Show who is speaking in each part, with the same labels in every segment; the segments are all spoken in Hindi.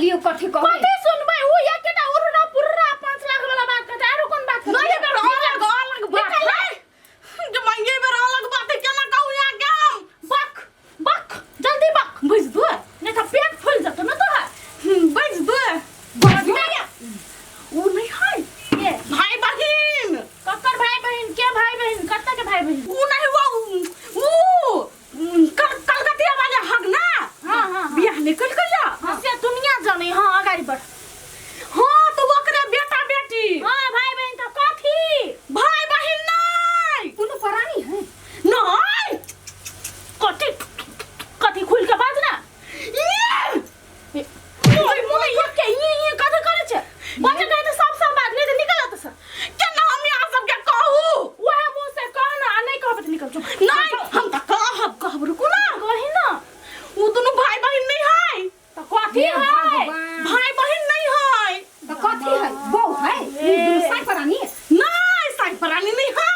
Speaker 1: लियो कथि कहै
Speaker 2: कथि सुनबै उ एकेटा उरना पुररा 5 लाख वाला बात कहता आरो कोन बात नहीं बेर अलग बात है जो मंगे बेर अलग बात है केना कहू या गाम बक बक जल्दी बक बुझ दो नहीं तो पेट फूल जातो न तो बुझ दो उ नहीं है ये भाई बहन कक्कर भाई बहन के भाई बहन कत्ता के भाई बहन उ नहीं वो कलकतिया वाले हग ना हां बियाह निकल गया हंसिया दुनिया जाने हां आगाड़ी बढ़ हां तो ओकरे बेटा बेटी हां भाई बहन तो कथी भाई बहन नहीं कोनो परानी है नहीं कथी कथी खुल के बाज ना ओए मुने ये के ये कथी करे छे बच्चा कहे तो सब बात नहीं तो निकल आता सर क्या ना हम यहां सब क्या कहू वह मुंह से कहना नहीं कहब तो निकल जो नहीं हम तो कहब रुको ना कहि ना वो दोनों भाई बहन नहीं है तो कथी है भाई बहन नहीं है
Speaker 1: तो कथी है बहू है साई परानी
Speaker 2: नहीं साई परानी नहीं है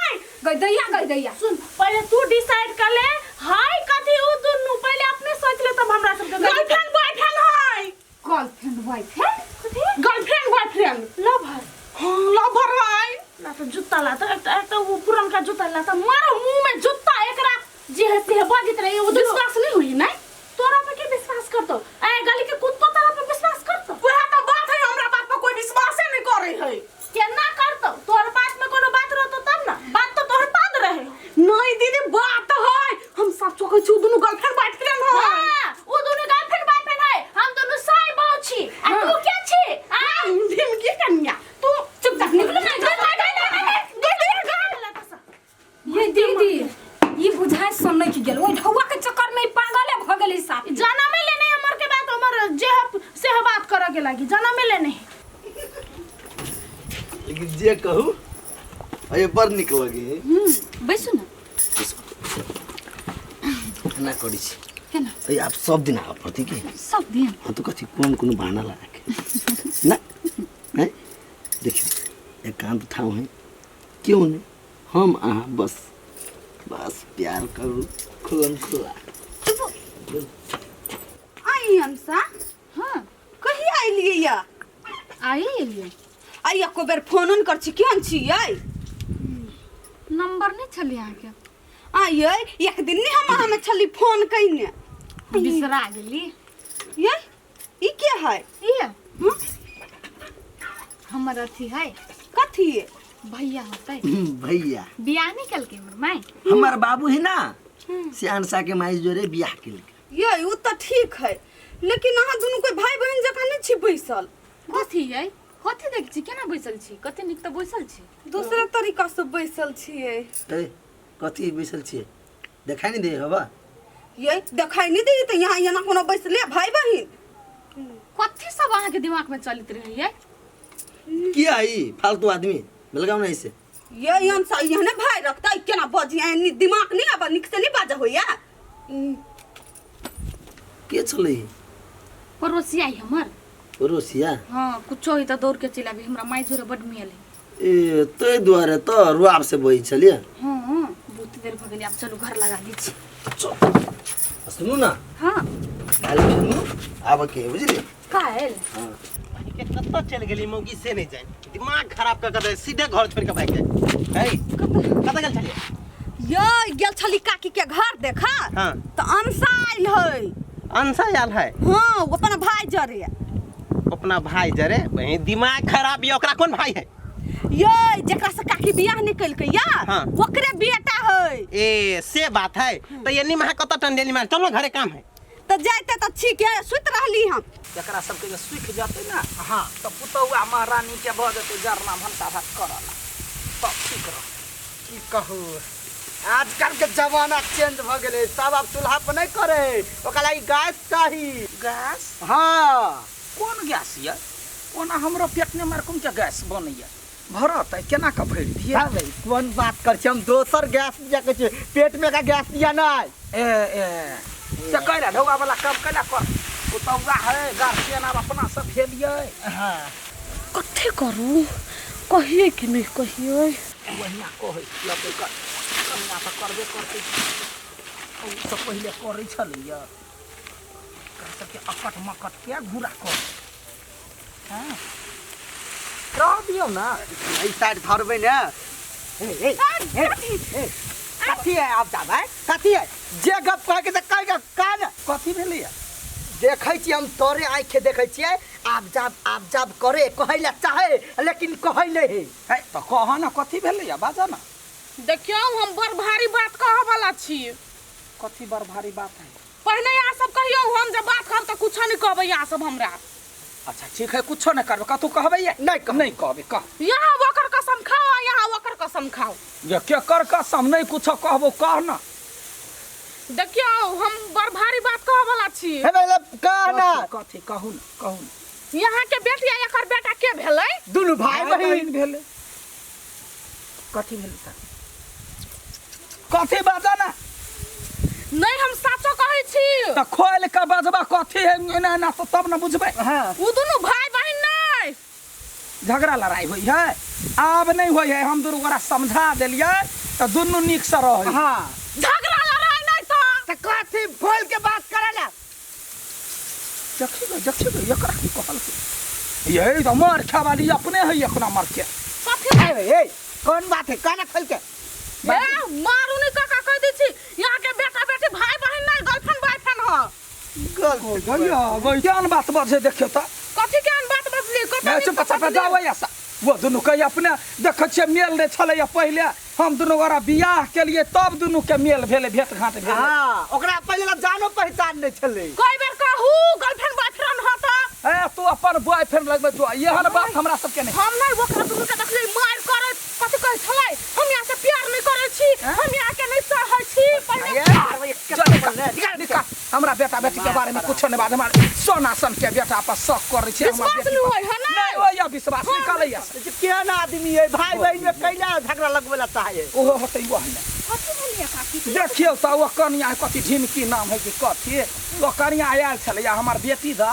Speaker 1: गैदैया
Speaker 2: सुन पहले तू डिसाइड कर ले हाय कथी वो दोनों पहले अपने सोच ले तब हमरा सब गर्लफ्रेंड बॉयफ्रेंड है
Speaker 1: गर्लफ्रेंड बॉयफ्रेंड
Speaker 2: कथी गर्लफ्रेंड बॉयफ्रेंड लवर हां लवर है ना तो जूता ला तो एक वो पुरान का जूता ला तो मारो मुंह में जूता एकरा जे है बाजित रहे वो विश्वास नहीं हुई नहीं तोरा पे के विश्वास करतो ए गली के कुत्तो तोरा पे विश्वास करतो वह तो बात है हमरा बात पे कोई विश्वास नहीं करे है केना करतो तोर बात में कोनो बात रहतो तब ना बात तो तोहर पाद रहे नहीं दीदी बात है हम सब चोके छु दोनों गर्लफ्रेंड बॉयफ्रेंड है हां वो दोनों गर्लफ्रेंड बॉयफ्रेंड है हम दोनों साई बहु छी आ तू क्या छी हां भीम की कन्या तू चुपचाप निकल ना
Speaker 1: ये दीदी ये बुझाय सुनने की गेल ओइ ढौवा के चक्कर में पागल भ गेली साफ
Speaker 2: जाना में लेने हमर के बात हमर जे से बात करे के लागी जाना में लेने
Speaker 3: लेकिन जे कहू अये पर निक लगे
Speaker 1: बैसु ना
Speaker 3: ना करी छी
Speaker 1: केना
Speaker 3: ए आप सब दिन आ पड़ती के
Speaker 1: सब दिन
Speaker 3: हम तो कथि कोन बहाना लगा के ना हैं देखिए एकांत ठाव है क्यों नहीं हम बस प्यार करू खुलम खुला
Speaker 4: आई हमसा
Speaker 1: हां
Speaker 4: कही आइलिए या
Speaker 1: आइलिए
Speaker 4: आई एको बेर फोन कर छी केहन छियै
Speaker 1: नंबर नहीं छली यहाँ के
Speaker 4: आइए एक दिन नहीं हम हमें छली फोन कइने
Speaker 1: बिसरा गेली
Speaker 4: ये ई के है
Speaker 1: ये हमर अथी है
Speaker 4: कथी
Speaker 1: भैया होते
Speaker 3: भैया
Speaker 1: बियाह निकल के हमर माई
Speaker 3: हमार बाबू है ना सियानसा के माई जोरे बियाह के लिए
Speaker 4: ये उ त ठीक है लेकिन अहाँ दुनु कोई भाई बहन जका नहीं छी बैसल
Speaker 1: कथी है कथी देख छी केना बैसल छी कथी निक त बैसल छी
Speaker 4: दूसरे तरीका से बैसल छियै
Speaker 3: ए कथी बैसल छियै देखाई नहीं दे हवा
Speaker 4: ये देखाई नहीं दे त यहाँ यहाँ कोनो बैसले भाई बहन
Speaker 1: कथी सब अहाँ के दिमाग में चलित रही है
Speaker 3: क्या आई फालतू आदमी मिलगाव नहीं से
Speaker 4: ये हमसा यहने भाई रखता है केना बजी दिमाग नहीं अब निक से नहीं बाजा होया
Speaker 3: के चले
Speaker 1: पड़ोसी आई हमर
Speaker 3: रोसिया
Speaker 1: हां कुछो ही त दौड़ के चला भी हमरा माई जोरे बड मियल
Speaker 3: ए तै द्वारे त रुआब से बही चलिए
Speaker 1: हां बहुत देर भ गेली अब चलो घर लगा दी छी
Speaker 3: सुनु ना
Speaker 1: हां
Speaker 3: काल सुनु आब के बुझली
Speaker 1: काल
Speaker 3: हां
Speaker 5: के कत्ता चल गेली मौगी से नहीं जाए दिमाग खराब कर दे सीधे घर छोड़ के भाग जाए है कत्ता गेल छलिए
Speaker 4: ये गेल छली काकी के घर देखा
Speaker 5: हां
Speaker 4: तो अंसा आइल है
Speaker 5: अंसा आयल है
Speaker 4: हां वो अपन भाई जरे
Speaker 5: अपना भाई जरे वही दिमाग खराब ये ओकरा कौन भाई है
Speaker 4: ये जेकरा से काकी बियाह निकल के या
Speaker 5: हाँ।
Speaker 4: ओकरे बेटा है
Speaker 5: ए से बात है तो ये निमा कत्ता टंडेली मार चलो घरे काम है
Speaker 4: तो जाते तो ठीक है सुत रहली हम
Speaker 6: जकरा सबके सुख जाते ना हाँ तो पुतौआ महारानी के भ जेते जरना भंटा भात करला तब ठीक रह की कहू आजकल के जमाना चेंज भ गेले सब अब चूल्हा पर नहीं करे ओकरा ई गैस चाही गैस हाँ कौन गैस ये ओना हमरो पेट में मार कुम के गैस बनैया भरत है केना का भर दिए
Speaker 5: भाई कौन बात कर छी हम दोसर गैस दिया के छी पेट में का गैस दिया नहीं
Speaker 6: ए से कहला ढौगा वाला काम कहला कर पुतौआ है गार्जियन अब अपना सब खेलिए
Speaker 5: हां
Speaker 2: कथे करू कहिए कि नहीं कहिए
Speaker 6: वहिना कहै लगे कर कन्या तो करबे करते सब तो पहले करे छलिए सबके अकट मकट के घूरा कर हाँ रह दियो ना
Speaker 3: ई साइड धरबै ने ए
Speaker 6: कथी है आप जाब है कथी है जे गप कह के कह के कान कथी भेलै देखै छी हम तोरे आँखि देखै छियै आप जाब करे कहै ला चाहे लेकिन कहै नहीं है तो कह ना कथी भेलै बाजा ना
Speaker 2: देखियो हम बड़ भारी बात कहऽ वाला छी
Speaker 6: कथी बड़ भारी बात है
Speaker 2: पहले यहाँ सब कहियो हम जब बात करब तो कुछ नहीं कहबै यहाँ सब हमरा
Speaker 6: अच्छा ठीक है कुछो नहीं करबे कतू कहबै नहीं कहबे कह
Speaker 2: यहाँ ओकर कसम खाओ यहाँ ओकर कसम खाओ
Speaker 6: ये के कर कसम नहीं कुछो कहबो कह ना
Speaker 2: देखियो हम बड़ भारी बात कहऽ वाला छी
Speaker 6: हे बेला कह ना कथी कहू ना
Speaker 2: यहाँ के बेटी आ एकर बेटा के भेलै
Speaker 6: दुनु भाई बहिन भेलै कथी भेलै कथी बाजा ना
Speaker 2: नहीं हम साचो कहै छी
Speaker 6: त खोल के बजबा कथी है एना ना तो तब न बुझबै हां
Speaker 2: उ दुनु भाई बहिन नहीं
Speaker 6: झगड़ा लड़ाई होई है अब नहीं होई है हम दुनु गोरा समझा देलिए त दुनु नीक से रह हां
Speaker 2: झगड़ा लड़ाई नहीं
Speaker 6: त कथी खोल के बात करेला जखी एकरा की कहल यही तो मार खा वाली अपने है अपना मर के
Speaker 2: कथी
Speaker 6: ए कौन बात है काना खोल के
Speaker 2: मारू नहीं काका कह दी छी यहाँ के बेटा बेटी भाई बहन नहीं गर्लफ्रेंड बॉयफ्रेंड हो
Speaker 6: गया वैज्ञान बात बजे देखियो त
Speaker 2: कथी के बात बजली
Speaker 6: मैं चुप चाप जावे ऐसा वो दुनु कही अपने देख छे मेल रे छले पहले हम दुनु गोरा बियाह के लिए तब दुनु के मेल भेले भेट घाट भेले हां ओकरा पहले जानो पहचान नहीं छले
Speaker 2: कोई बेर कहू गर्लफ्रेंड बॉयफ्रेंड हो त
Speaker 6: ए तू अपन बॉयफ्रेंड लगबे तो यहन बात हमरा सब के नहीं
Speaker 2: हम नहीं ओकरा दुनु के देखली मार करे कथी कहै छलै हम यहाँ से प्यार नहीं करे छी हम यहाँ के नहीं सहै छी
Speaker 6: पहले हमरा बेटा बेटी के बारे में कुछ नहीं बात हमार सोनासन के बेटा पर शक करे छी हमरा बेटी नहीं होय विश्वास निकालै केहन आदमी है भाई बहन में कैला झगड़ा लगवेला चाहे ओहो होतै वो है
Speaker 2: कथी बोलिए काकी
Speaker 6: देखियो त वो कनिया कथी ढिमकी नाम है कि कथी वो कनिया आयल छले या हमर बेटी दा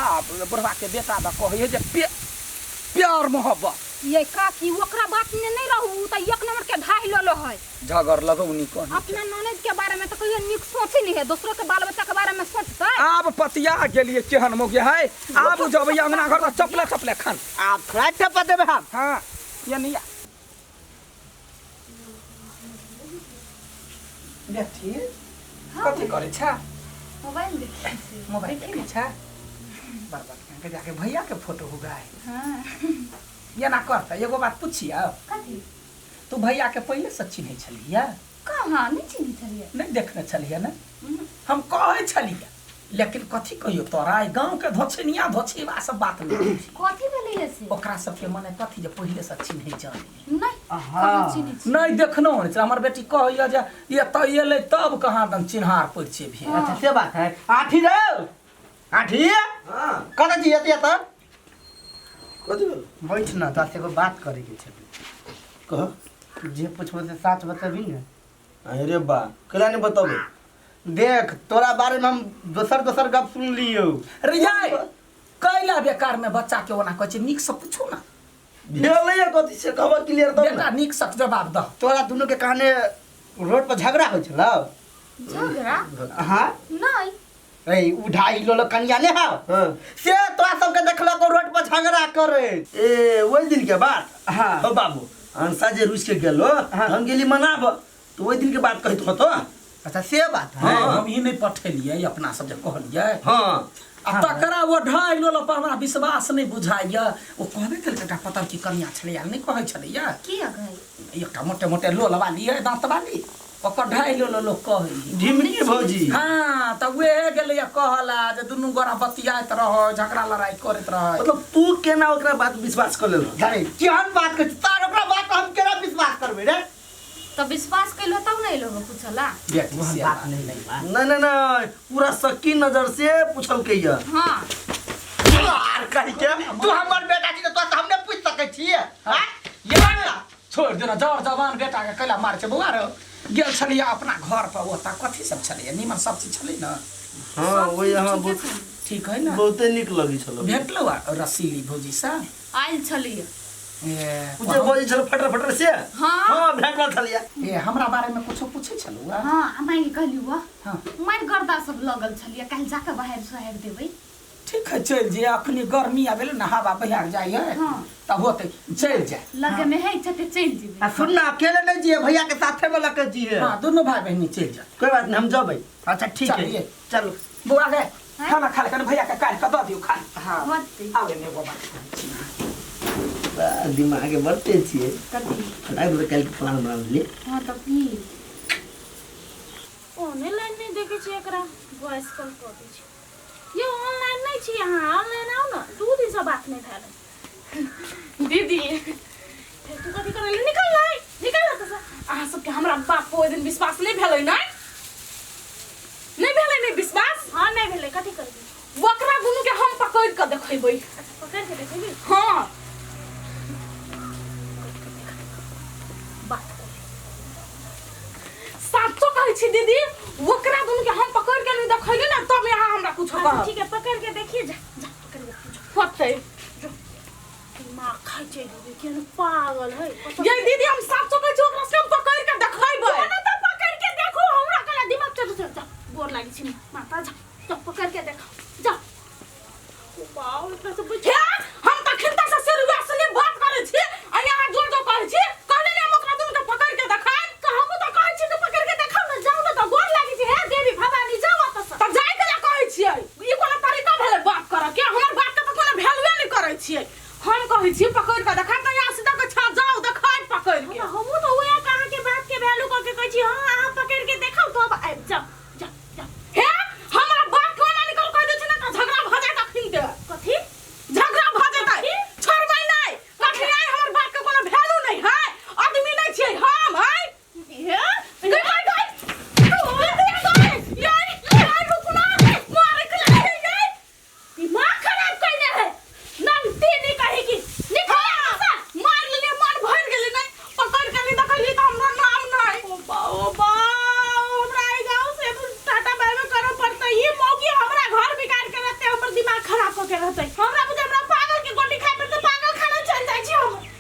Speaker 6: बुढ़वा के बेटा दा कहै जे प्यार मोहब्बत
Speaker 1: ये काकी ओकरा बात में नहीं रहू त एक नंबर के ढाई ललो है
Speaker 6: झगड़ लगौनी कोन
Speaker 1: अपना ननद के बारे में तो कहियो निक सोची नहीं है दूसरों के बाल बच्चा के बारे में सोचता
Speaker 6: आब पतिया गेलिए केहन मोगे है आब जब अंगना घर चपले खान आप फ्राई टपा देबे हम हां ये नहीं बेटी कथी करे छा
Speaker 1: मोबाइल देखी
Speaker 6: मोबाइल देखी छा बार के जाके भैया के फोटो होगा है हां ये ना करता एगो बात पूछिया
Speaker 1: कथी
Speaker 6: तू भैया के पहले से चिन्है छलिया
Speaker 1: कहां नहीं चिन्ह छलिए
Speaker 6: नहीं देखने छलिया ना हम कहै छलिया लेकिन कथी कहियो तोरा गांव के धोछनिया धोछीवा सब बात नहीं
Speaker 1: कथी भेलै से
Speaker 6: ओकरा सब के मने कथी जे पहले से चिन्है जानी
Speaker 1: नहीं कहां चिन्ह छी
Speaker 6: नहीं देखनो है हमर बेटी कहैया जे ये त एले तब कहां दन चिन्हार पड़ छे भी अच्छा से बात है आठी रे आठी हां कत जियतिया त
Speaker 3: कथी
Speaker 6: बैठ ना तासे को बात करे के छे
Speaker 3: कह
Speaker 6: जे पूछबो से सच बताबी ना
Speaker 3: अरे बा कला ने बताबे
Speaker 6: देख तोरा बारे में हम दोसर गप सुन लियो रिजाई कैला बेकार में बच्चा के ओना कहै छै निक से पूछो ना
Speaker 3: भेलै कथी से कहबा क्लियर दो
Speaker 6: बेटा निक से जवाब द तोरा दुनु के कहने रोड पर झगड़ा होय छला
Speaker 1: झगड़ा
Speaker 6: हां
Speaker 1: नहीं
Speaker 6: ए उठाई लो कन्या ने हां से तोरा सब के देखला को रोड पर झगड़ा करे
Speaker 3: ए ओइ दिन के बात
Speaker 6: हां
Speaker 3: हो बाबू अंसा जे रुस के गेलो हम गेली मनाब तो ओइ दिन के बात कहत हो तो
Speaker 6: अच्छा से बात है हम ई नहीं पठेलिए अपना सब जे कहलिए
Speaker 3: हां
Speaker 6: आ तकरा वो ढाई लो पर हमरा विश्वास नहीं बुझाइया वो कहबे केल कटा पता की कन्या छले नहीं कहै छले
Speaker 1: की गई
Speaker 6: एकटा मोटे मोटे लो लबा लिए दांत वाली ओकर ढाई लो लोग कहै
Speaker 3: ढिमकी भौजी
Speaker 6: हां त वे गेले कहला जे दुनु गोरा बतियात रहो झगड़ा लड़ाई करत रहो
Speaker 3: मतलब तू केना ओकरा बात विश्वास कर लेलो
Speaker 6: अरे केहन बात कर तार ओकरा बात हम केना विश्वास करबे रे
Speaker 1: तो विश्वास कैलो तब नहीं लोग पूछला
Speaker 6: बेटी बात नहीं
Speaker 3: नहीं पूरा शक्की नजर से पूछल के ये
Speaker 1: हां
Speaker 6: यार कहि के तू हमर बेटा छी तो हमने पूछ सकै छी हां ये ना छोड़ देना जवान जवान बेटा के कैला मार छै बुआ रे गेल छलिए अपना घर पर ओता कथी सब छलिए निमन सब चीज छलै ना
Speaker 3: हां ओइ हां
Speaker 6: ठीक है ना
Speaker 3: बहुते निक लगी छलो
Speaker 6: भेटलो रसीली भौजी सा
Speaker 1: आइल छलिए
Speaker 3: पूछे भौजी छलो फटर से
Speaker 1: हां
Speaker 3: भेटल छलिया
Speaker 6: ए हमरा बारे में कुछ पूछै छलु
Speaker 1: हां हमारी कहलियो
Speaker 6: हां
Speaker 1: मार गर्दा सब लगल छलिए काल जाके बाहर शहर देबै
Speaker 6: ठीक है चल जे अखनी गर्मी आवेले ना हवा बहार जाए है
Speaker 2: हाँ।
Speaker 6: तब होते चल जाए
Speaker 2: लगे में है इच्छा ते चल जीबे
Speaker 3: आ सुन ना अकेले नहीं जिए भैया के साथे वाला के जिए
Speaker 6: हाँ दोनों भाई बहनी चल जाए
Speaker 3: कोई बात नहीं हम जाओ भाई
Speaker 5: अच्छा ठीक
Speaker 6: चलिए।
Speaker 5: है चलो
Speaker 6: बुआ गए खाना खा ले भैया के काल का दे दियो खा
Speaker 3: हाँ
Speaker 2: होते
Speaker 6: आवे ने बाबा
Speaker 3: दिमाग के बढ़ते छिए
Speaker 2: कथी
Speaker 3: फटाक से कल के प्लान बना लिए
Speaker 2: हां त की ऑनलाइन नहीं देखे छी एकरा वॉइस कॉल कर दी छी ये ऑनलाइन नहीं छी यहां ऑनलाइन आओ ना 2 दिन से बात नहीं भेल दीदी फिर तू कथी करे निकल ना त अहाँ सबके हमरा बाप को ओइ दिन विश्वास नहीं भेलै नहीं भेलै नहीं विश्वास हां नहीं भेलै कथी करबी वकरा गुनु के हम पकड़ के देखैबै पकड़ के देखैबै हां बात साचो कहै छी दीदी वकरा दुनु के हम पकड़ के नहीं देखैली ना तब यहाँ हमरा कुछ कह ठीक है पकड़ के देखिए जा पकड़ के होतै जो दिमाग खाइ छै दीदी केन पागल है ये दीदी हम साचो कहै छी ओकरा से हम पकड़ के देखैबै ना त पकड़ के देखो हमरा कला दिमाग चढ़ जा बोर लागि छी माता जा पकड़ के देख जा वाओ इतना सब बुझे हम त खिलता से सिरवा से बात करै छी आ यहाँ जोर जो कहै छी कहले ने हम ओकरा दुनु के पकड़ के देखाइ कहबो त कहै छी त पकड़ के देखाउ न जाउ न त गोर लागि छी हे देवी भवानी जाउ त जाय के ला कहै छियै ई कोनो तरीका भेलै बात कर के हमर बात के त कोनो वैल्यूए नहीं करै छियै हम कहै छी पकड़ के देखा त यहाँ सीधा के छा जाउ देखाइ पकड़ के हम